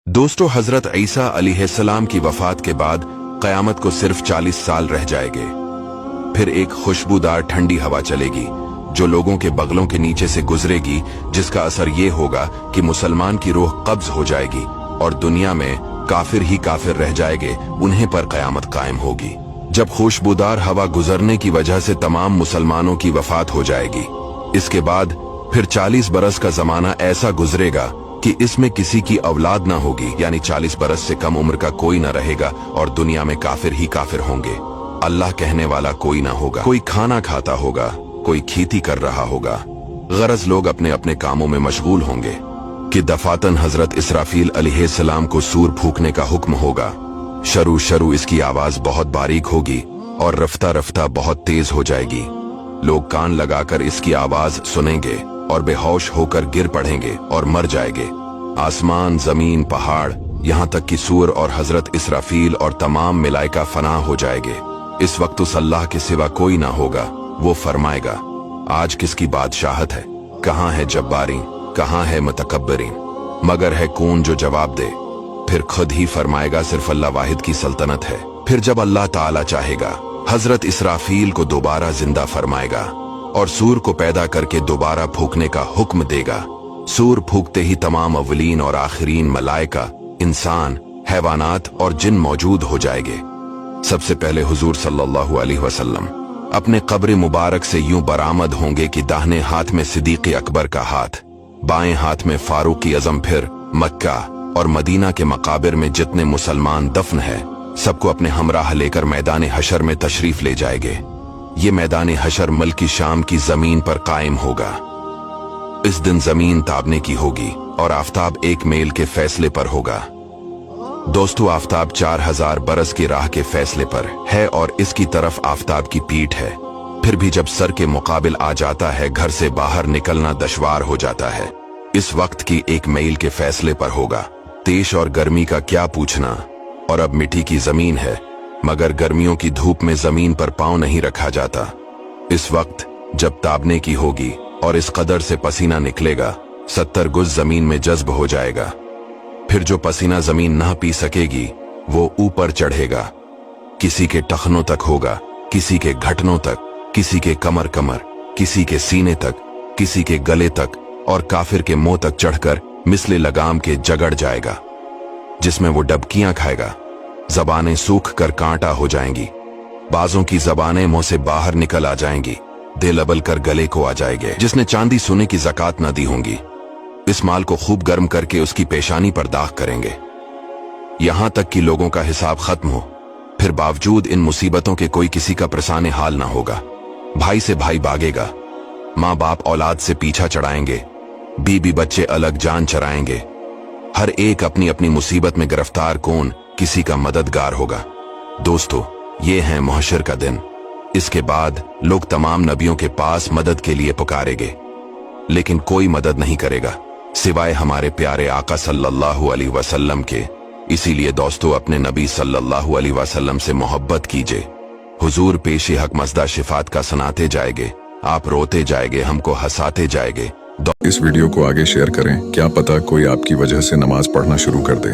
दोस्तों, हजरत ईसा अलैहिस्सलाम की वफात के बाद क़यामत को सिर्फ 40 साल रह जाएंगे। फिर एक खुशबूदार ठंडी हवा चलेगी जो लोगों के बगलों के नीचे से गुजरेगी, जिसका असर ये होगा कि मुसलमान की रूह कब्ज हो जाएगी और दुनिया में काफिर ही काफिर रह जाएंगे, उन्हें पर क़यामत कायम होगी। जब खुशबूदार हवा गुजरने की वजह से तमाम मुसलमानों की वफात हो जाएगी, इसके बाद फिर 40 बरस का जमाना ऐसा गुजरेगा कि इसमें किसी की औलाद ना होगी, यानी 40 बरस से कम उम्र का कोई ना रहेगा और दुनिया में काफिर ही काफिर होंगे। अल्लाह कहने वाला कोई ना होगा। कोई खाना खाता होगा, कोई खेती कर रहा होगा, गरज लोग अपने अपने कामों में मशगूल होंगे कि दफातन हजरत इसराफील अलैहिस्सलाम को सूर फूकने का हुक्म होगा। शरू इसकी आवाज बहुत बारीक होगी और रफ्ता रफ्ता बहुत तेज हो जाएगी। लोग कान लगाकर इसकी आवाज सुनेंगे और बेहोश होकर गिर पड़ेंगे और मर जाएंगे। आसमान, जमीन, पहाड़, यहाँ तक कि सूर और हजरत इसराफील और तमाम मलाइका फना हो जाएंगे। इस वक्त उस अल्लाह के सिवा कोई ना होगा। वो फरमाएगा, आज किसकी बादशाहत है? कहाँ है जब्बारीन, कहाँ है मुतकब्बरीन? मगर है कौन जो जवाब दे? फिर खुद ही फरमाएगा, सिर्फ अल्लाह वाहिद की सल्तनत है। फिर जब अल्लाह ताला चाहेगा, हजरत इसराफील को दोबारा जिंदा फरमाएगा और सूर को पैदा करके दोबारा फूकने का हुक्म देगा। सूर फूकते ही तमाम अव्वलीन और आखिरीन मलाइका, इंसान, हैवानात और जिन मौजूद हो जाएंगे। सबसे पहले हुजूर सल्लल्लाहु अलैहि वसल्लम अपने कब्र मुबारक से यूं बरामद होंगे कि दाहिने हाथ में सिद्दीक़ अकबर का हाथ, बाएं हाथ में फारूक अज़म। फिर मक्का और मदीना के मकाबिर में जितने मुसलमान दफन है, सबको अपने हमराह लेकर मैदान हशर में तशरीफ ले जाएंगे। ये मैदान हशर मुल्क शाम की जमीन पर कायम होगा। इस दिन जमीन ताबने की होगी और आफताब एक मेल के फैसले पर होगा। दोस्तों, आफताब 4000 बरस की राह के फैसले पर है और इसकी तरफ आफताब की पीठ है। फिर भी जब सर के मुकाबिल आ जाता है, घर से बाहर निकलना दुश्वार हो जाता है। इस वक्त की एक मील के फैसले पर होगा। तेज और गर्मी का क्या पूछना, और अब मिट्टी की जमीन है, मगर गर्मियों की धूप में जमीन पर पांव नहीं रखा जाता। इस वक्त जब ताबने की होगी और इस कदर से पसीना निकलेगा, 70 गुज जमीन में जज्ब हो जाएगा। फिर जो पसीना जमीन ना पी सकेगी, वो ऊपर चढ़ेगा। किसी के टखनों तक होगा, किसी के घटनों तक, किसी के कमर, किसी के सीने तक, किसी के गले तक, और काफिर के मुंह तक चढ़कर मिसले लगाम के जगड़ जाएगा, जिसमें वो डबकियां खाएगा। जबानें सूख कर कांटा हो जाएंगी। बाजों की जबानें मुंह से बाहर निकल आ जाएंगी। दिल अबल कर गले को आ जाएंगे। जिसने चांदी सोने की ज़कात न दी होंगी, इस माल को खूब गर्म करके उसकी पेशानी पर दाग करेंगे, यहां तक कि लोगों का हिसाब खत्म हो। फिर बावजूद इन मुसीबतों के कोई किसी का प्रसाने हाल ना होगा। भाई से भाई भागेगा, माँ बाप औलाद से पीछा चढ़ाएंगे, बीबी बच्चे अलग जान चराएंगे। हर एक अपनी अपनी मुसीबत में गिरफ्तार, कौन किसी का मददगार होगा। दोस्तों, ये है महशर का दिन। इसके बाद लोग तमाम नबियों के पास मदद के लिए पुकारेंगे, लेकिन कोई मदद नहीं करेगा सिवाय हमारे प्यारे आका सल्लल्लाहु अलैहि वसल्लम के। इसीलिए दोस्तों, अपने नबी सल्लल्लाहु अलैहि वसल्लम से मोहब्बत कीजिए। हुजूर पेश हक मज़दा शिफात का सुनाते जाएंगे, आप रोते जाएंगे, हमको हंसाते जाएंगे। इस वीडियो को आगे शेयर करें, क्या पता कोई आपकी वजह से नमाज पढ़ना शुरू कर दे।